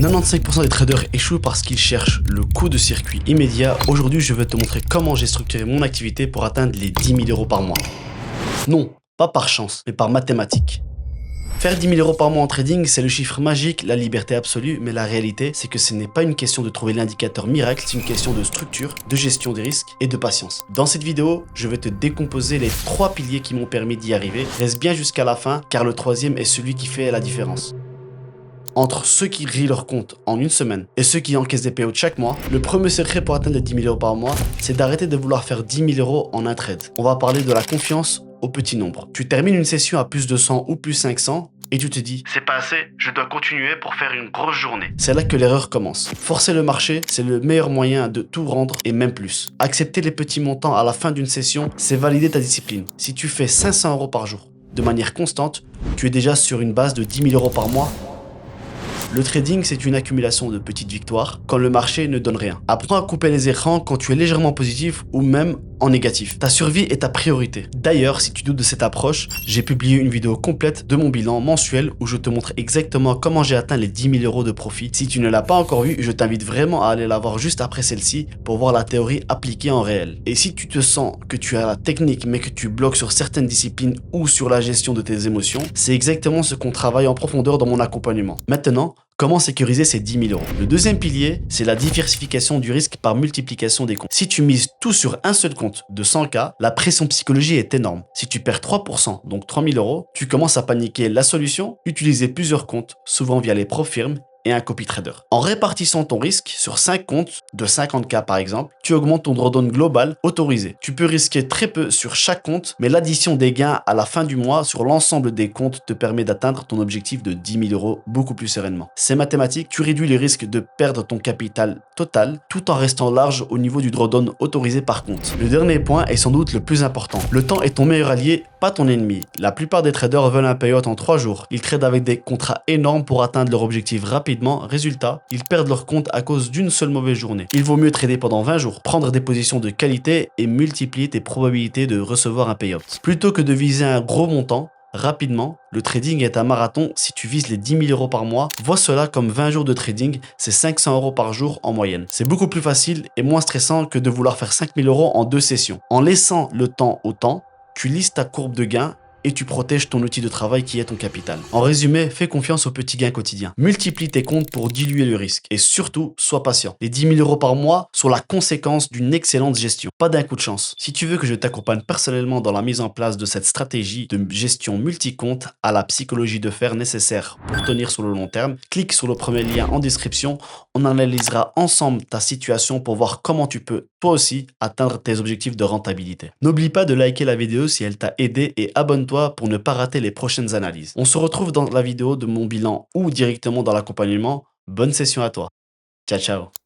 95% des traders échouent parce qu'ils cherchent le coup de circuit immédiat. Aujourd'hui, je vais te montrer comment j'ai structuré mon activité pour atteindre les 10 000 euros par mois. Non, pas par chance, mais par mathématiques. Faire 10 000 euros par mois en trading, c'est le chiffre magique, la liberté absolue, mais la réalité, c'est que ce n'est pas une question de trouver l'indicateur miracle, c'est une question de structure, de gestion des risques et de patience. Dans cette vidéo, je vais te décomposer les 3 piliers qui m'ont permis d'y arriver. Reste bien jusqu'à la fin, car le troisième est celui qui fait la différence. Entre ceux qui grillent leur compte en une semaine et ceux qui encaissent des payouts chaque mois, le premier secret pour atteindre les 10 000 euros par mois, c'est d'arrêter de vouloir faire 10 000 euros en un trade. On va parler de la confiance au petit nombre. Tu termines une session à plus de 100 ou plus 500 et tu te dis « c'est pas assez, je dois continuer pour faire une grosse journée ». C'est là que l'erreur commence. Forcer le marché, c'est le meilleur moyen de tout rendre et même plus. Accepter les petits montants à la fin d'une session, c'est valider ta discipline. Si tu fais 500 euros par jour de manière constante, tu es déjà sur une base de 10 000 euros par mois. Le trading, c'est une accumulation de petites victoires quand le marché ne donne rien. Apprends à couper les écrans quand tu es légèrement positif ou même en négatif. Ta survie est ta priorité. D'ailleurs, si tu doutes de cette approche, j'ai publié une vidéo complète de mon bilan mensuel où je te montre exactement comment j'ai atteint les 10 000 euros de profit. Si tu ne l'as pas encore vu, je t'invite vraiment à aller la voir juste après celle-ci pour voir la théorie appliquée en réel. Et si tu te sens que tu as la technique mais que tu bloques sur certaines disciplines ou sur la gestion de tes émotions, c'est exactement ce qu'on travaille en profondeur dans mon accompagnement. Maintenant, comment sécuriser ces 10 000 euros? Le deuxième pilier, c'est la diversification du risque par multiplication des comptes. Si tu mises tout sur un seul compte de 100K, la pression psychologique est énorme. Si tu perds 3%, donc 3 000 euros, tu commences à paniquer. La solution, utiliser plusieurs comptes, souvent via les ProFirm et un copy trader. En répartissant ton risque sur 5 comptes de 50K par exemple, tu augmentes ton drawdown global autorisé. Tu peux risquer très peu sur chaque compte, mais l'addition des gains à la fin du mois sur l'ensemble des comptes te permet d'atteindre ton objectif de 10 000 euros beaucoup plus sereinement. C'est mathématique, tu réduis le risque de perdre ton capital total tout en restant large au niveau du drawdown autorisé par compte. Le dernier point est sans doute le plus important. Le temps est ton meilleur allié, pas ton ennemi. La plupart des traders veulent un payout en 3 jours. Ils tradent avec des contrats énormes pour atteindre leur objectif rapidement. Résultat, ils perdent leur compte à cause d'une seule mauvaise journée. Il vaut mieux trader pendant 20 jours, prendre des positions de qualité et multiplier tes probabilités de recevoir un payout. Plutôt que de viser un gros montant, rapidement, le trading est un marathon. Si tu vises les 10 000 euros par mois, vois cela comme 20 jours de trading, c'est 500 euros par jour en moyenne. C'est beaucoup plus facile et moins stressant que de vouloir faire 5 000 euros en 2 sessions. En laissant le temps au temps, tu lisses ta courbe de gain et tu protèges ton outil de travail qui est ton capital. En résumé, fais confiance aux petits gains quotidiens. Multiplie tes comptes pour diluer le risque. Et surtout, sois patient. Les 10 000 euros par mois sont la conséquence d'une excellente gestion, pas d'un coup de chance. Si tu veux que je t'accompagne personnellement dans la mise en place de cette stratégie de gestion multi-compte à la psychologie de fer nécessaire pour tenir sur le long terme, clique sur le premier lien en description. On analysera ensemble ta situation pour voir comment tu peux, toi aussi, atteindre tes objectifs de rentabilité. N'oublie pas de liker la vidéo si elle t'a aidé et abonne-toi pour ne pas rater les prochaines analyses. On se retrouve dans la vidéo de mon bilan ou directement dans l'accompagnement. Bonne session à toi. Ciao, ciao.